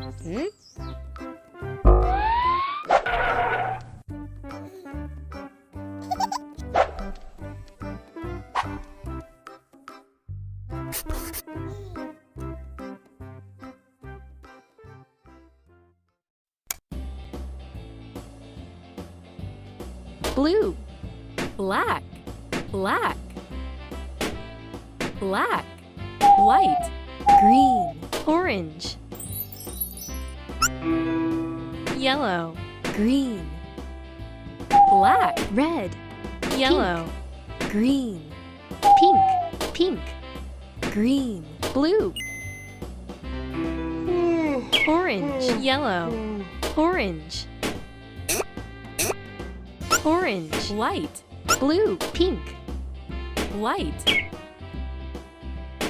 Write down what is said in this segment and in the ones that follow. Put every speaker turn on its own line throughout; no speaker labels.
Hmm?
Blue, black, black, black, white, green, orange, yellow, green, black, red, yellow, green, pink, pink, green, blue, orange, yellow, orange, orange, white, blue, pink, white,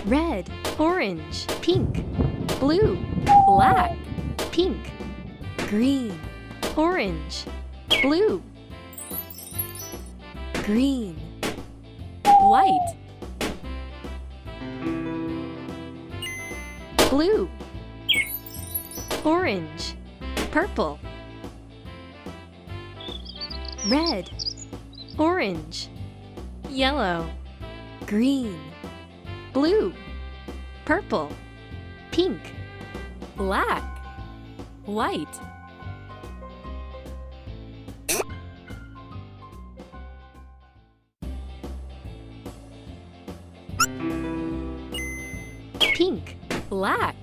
red, orange, pink, blue, black, pink, green, orange, blue, green, white, blue, orange, purple, red, orange, yellow, green, blue, purple, pink, black, white, pink, black,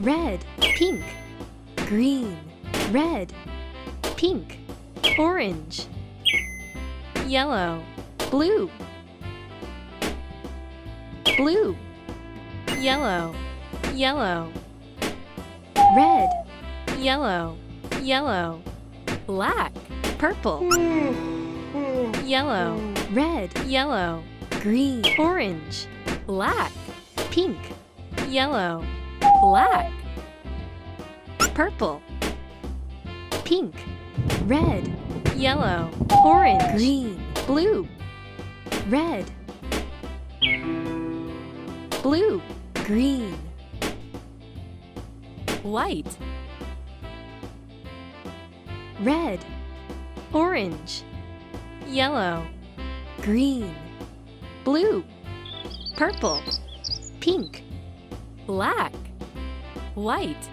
red, pink, green, red, pink, orange, yellow, blue, blue, yellow, yellow, red, yellow, yellow, black, purple, yellow, red, yellow, green, orange, black, pink, yellow, black, purple, pink, red, yellow, orange, green, blue, red, blue, green, white, red, orange, yellow, green, blue, purple, pink, black, white,